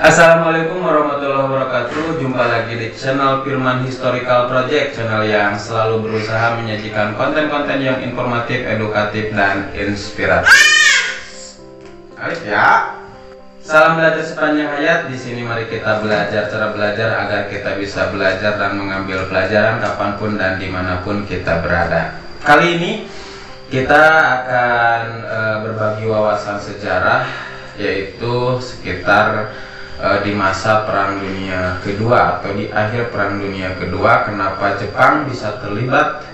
Assalamualaikum warahmatullahi wabarakatuh. Jumpa lagi di channel Firman Historical Project, channel yang selalu berusaha menyajikan konten-konten yang informatif, edukatif, dan inspiratif. Alif ya. Salam belajar sepanjang hayat. Di sini mari kita belajar cara belajar agar kita bisa belajar dan mengambil pelajaran kapanpun dan dimanapun kita berada. Kali ini kita akan berbagi wawasan sejarah, yaitu sekitar di masa Perang Dunia Kedua atau di akhir Perang Dunia Kedua, kenapa Jepang bisa terlibat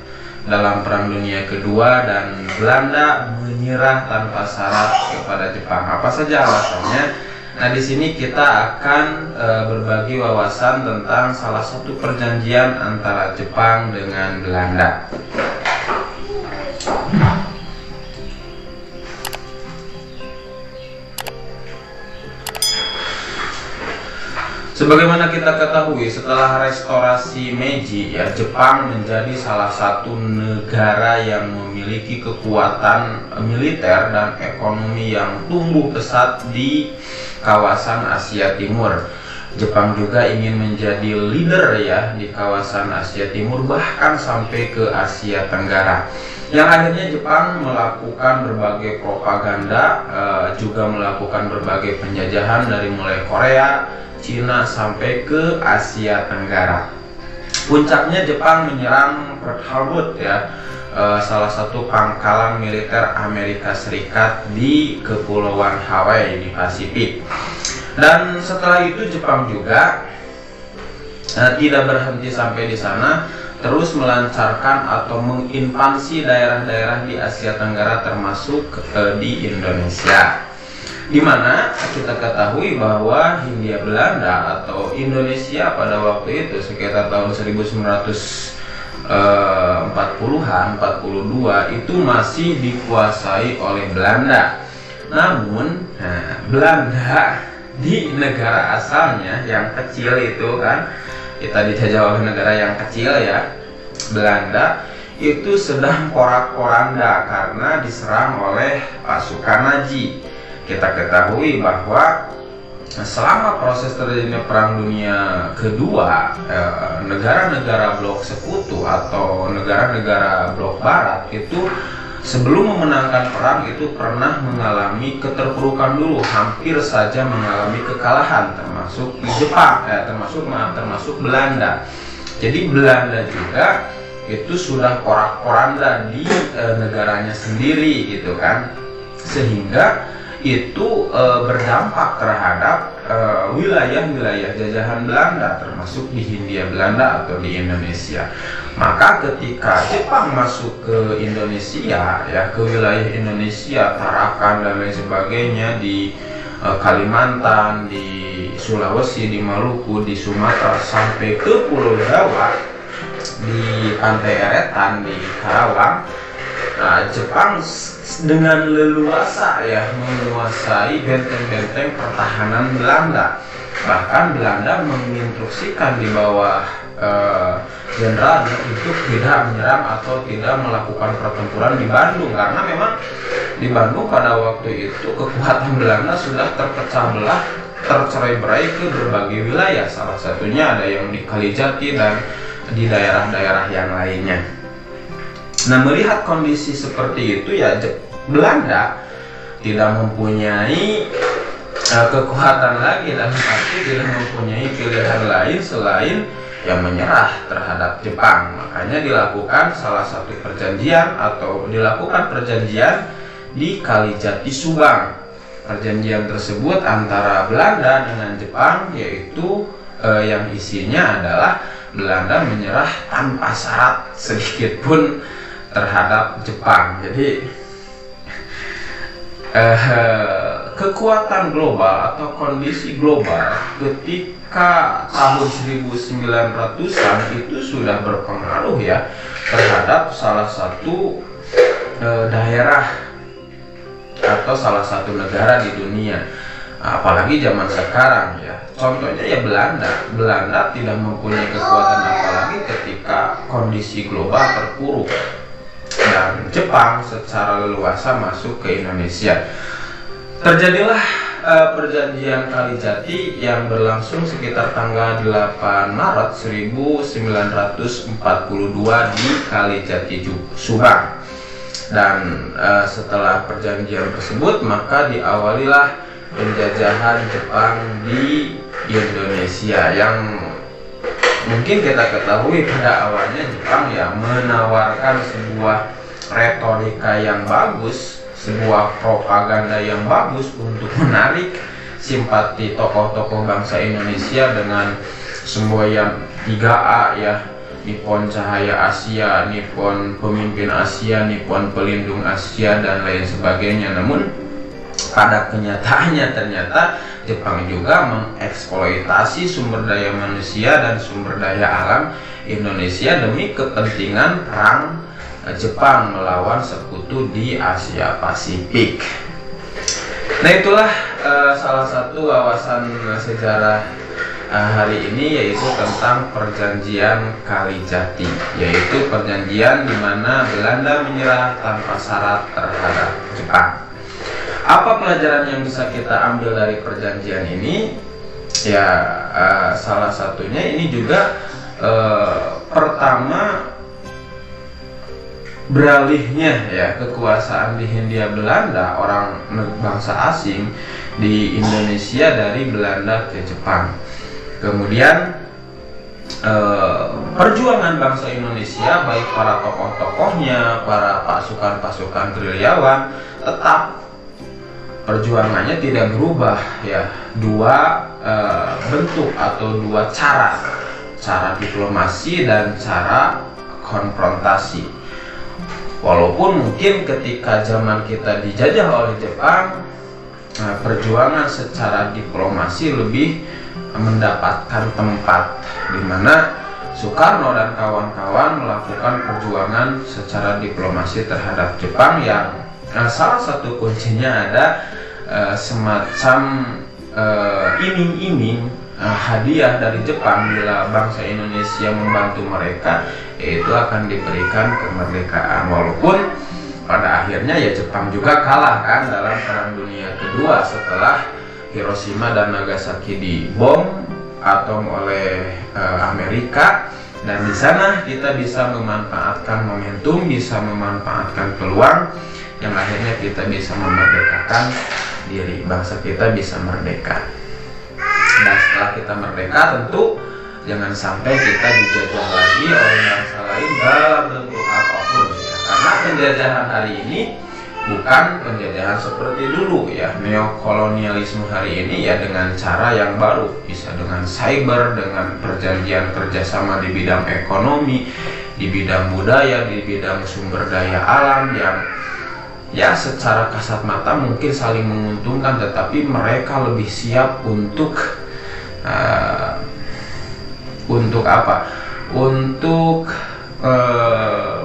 dalam Perang Dunia Kedua dan Belanda menyerah tanpa syarat kepada Jepang. Apa saja alasannya? Nah, di sini kita akan berbagi wawasan tentang salah satu perjanjian antara Jepang dengan Belanda. Sebagaimana kita ketahui, setelah restorasi Meiji, ya, Jepang menjadi salah satu negara yang memiliki kekuatan militer dan ekonomi yang tumbuh pesat di kawasan Asia Timur. Jepang juga ingin menjadi leader ya di kawasan Asia Timur, bahkan sampai ke Asia Tenggara. Yang akhirnya Jepang melakukan berbagai propaganda, juga melakukan berbagai penjajahan dari mulai Korea, Cina sampai ke Asia Tenggara. Puncaknya Jepang menyerang Pearl Harbor ya, salah satu pangkalan militer Amerika Serikat di Kepulauan Hawaii di Pasifik. Dan setelah itu Jepang juga tidak berhenti sampai di sana, terus melancarkan atau menginvasi daerah-daerah di Asia Tenggara termasuk di Indonesia. Di mana kita ketahui bahwa Hindia Belanda atau Indonesia pada waktu itu sekitar tahun 1940-an, 42 itu masih dikuasai oleh Belanda. Namun Belanda di negara asalnya yang kecil itu kan, kita dijajah oleh negara yang kecil ya, Belanda itu sedang porak-poranda karena diserang oleh pasukan Nazi. Kita ketahui bahwa selama proses terjadinya Perang Dunia Kedua, negara-negara blok sekutu atau negara-negara blok barat itu sebelum memenangkan perang itu pernah mengalami keterpurukan dulu, hampir saja mengalami kekalahan, termasuk di Jepang, termasuk Belanda. Jadi Belanda juga itu sudah porak-poranda di negaranya sendiri gitu kan, sehingga itu berdampak terhadap wilayah-wilayah jajahan Belanda, termasuk di Hindia Belanda atau di Indonesia. Maka ketika Jepang masuk ke Indonesia ya, ke wilayah Indonesia, Tarakan dan lain sebagainya, di Kalimantan, di Sulawesi, di Maluku, di Sumatera sampai ke Pulau Jawa, di Pantai Eretan, di Karawang. Nah, Jepang dengan leluasa ya menguasai benteng-benteng pertahanan Belanda. Bahkan Belanda menginstruksikan di bawah jenderalnya untuk tidak menyerang atau tidak melakukan pertempuran di Bandung, karena memang di Bandung pada waktu itu kekuatan Belanda sudah terpecah belah, tercerai-berai ke berbagai wilayah. Salah satunya ada yang di Kalijati dan di daerah-daerah yang lainnya. Nah, melihat kondisi seperti itu ya, Belanda tidak mempunyai kekuatan lagi, dalam arti tidak mempunyai pilihan lain selain yang menyerah terhadap Jepang. Makanya dilakukan salah satu perjanjian atau dilakukan perjanjian di Kalijati Subang. Perjanjian tersebut antara Belanda dengan Jepang, yaitu yang isinya adalah Belanda menyerah tanpa syarat sedikit pun terhadap Jepang. Jadi kekuatan global atau kondisi global ketika tahun 1900-an itu sudah berpengaruh ya terhadap salah satu daerah atau salah satu negara di dunia, apalagi zaman sekarang ya. Contohnya ya Belanda tidak mempunyai kekuatan apalagi ketika kondisi global terpuruk dan Jepang secara leluasa masuk ke Indonesia. Terjadilah Perjanjian Kalijati yang berlangsung sekitar tanggal 8 Maret 1942 di Kalijati, Subang. Dan setelah perjanjian tersebut, maka diawalilah penjajahan Jepang di Indonesia, yang mungkin kita ketahui pada awalnya Jepang ya menawarkan sebuah retorika yang bagus, sebuah propaganda yang bagus untuk menarik simpati tokoh-tokoh bangsa Indonesia dengan semboyan 3A ya, Nippon Cahaya Asia, Nippon Pemimpin Asia, Nippon Pelindung Asia, dan lain sebagainya. Namun pada kenyataannya ternyata Jepang juga mengeksploitasi sumber daya manusia dan sumber daya alam Indonesia demi kepentingan perang Jepang melawan sekutu di Asia Pasifik. Nah, itulah salah satu wawasan sejarah hari ini, yaitu tentang perjanjian Kalijati, yaitu perjanjian di mana Belanda menyerah tanpa syarat terhadap Jepang. Apa pelajaran yang bisa kita ambil dari perjanjian ini? Ya, salah satunya ini juga pertama, beralihnya ya kekuasaan di Hindia Belanda, orang bangsa asing di Indonesia dari Belanda ke Jepang. Kemudian perjuangan bangsa Indonesia, baik para tokoh-tokohnya, para pasukan-pasukan gerilyawan, tetap perjuangannya tidak berubah ya. Dua bentuk atau dua cara diplomasi dan cara konfrontasi. Walaupun mungkin ketika zaman kita dijajah oleh Jepang, perjuangan secara diplomasi lebih mendapatkan tempat, di mana Soekarno dan kawan-kawan melakukan perjuangan secara diplomasi terhadap Jepang, yang salah satu kuncinya ada semacam iming-iming hadiah dari Jepang bila bangsa Indonesia membantu mereka, yaitu akan diberikan kemerdekaan. Walaupun pada akhirnya ya Jepang juga kalah kan dalam Perang Dunia Kedua setelah Hiroshima dan Nagasaki dibom atom oleh Amerika. Dan di sana kita bisa memanfaatkan momentum, bisa memanfaatkan peluang yang akhirnya kita bisa memerdekakan diri, bangsa kita bisa merdeka. Dan setelah kita merdeka, tentu jangan sampai kita dijajah lagi oleh bangsa lain dalam bentuk apapun ya. Karena penjajahan hari ini bukan penjajahan seperti dulu ya. Neokolonialisme hari ini ya dengan cara yang baru, bisa dengan cyber, dengan perjanjian kerjasama di bidang ekonomi, di bidang budaya, di bidang sumber daya alam, yang ya secara kasat mata mungkin saling menguntungkan, tetapi mereka lebih siap untuk apa? Untuk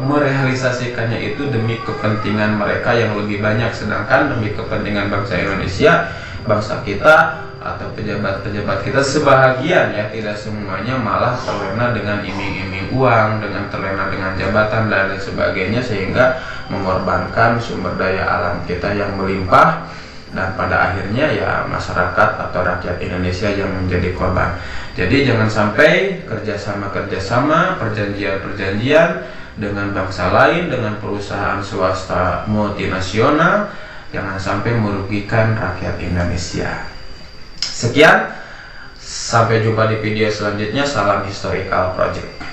merealisasikannya itu demi kepentingan mereka yang lebih banyak, sedangkan demi kepentingan bangsa Indonesia, bangsa kita atau pejabat-pejabat kita sebahagian ya, tidak semuanya, malah terlena dengan iming-iming uang, dengan terlena dengan jabatan dan lain sebagainya, sehingga mengorbankan sumber daya alam kita yang melimpah, dan pada akhirnya ya masyarakat atau rakyat Indonesia yang menjadi korban. Jadi jangan sampai kerjasama, perjanjian-perjanjian dengan bangsa lain, dengan perusahaan swasta multinasional, jangan sampai merugikan rakyat Indonesia. Sekian, sampai jumpa di video selanjutnya. Salam Historical Project.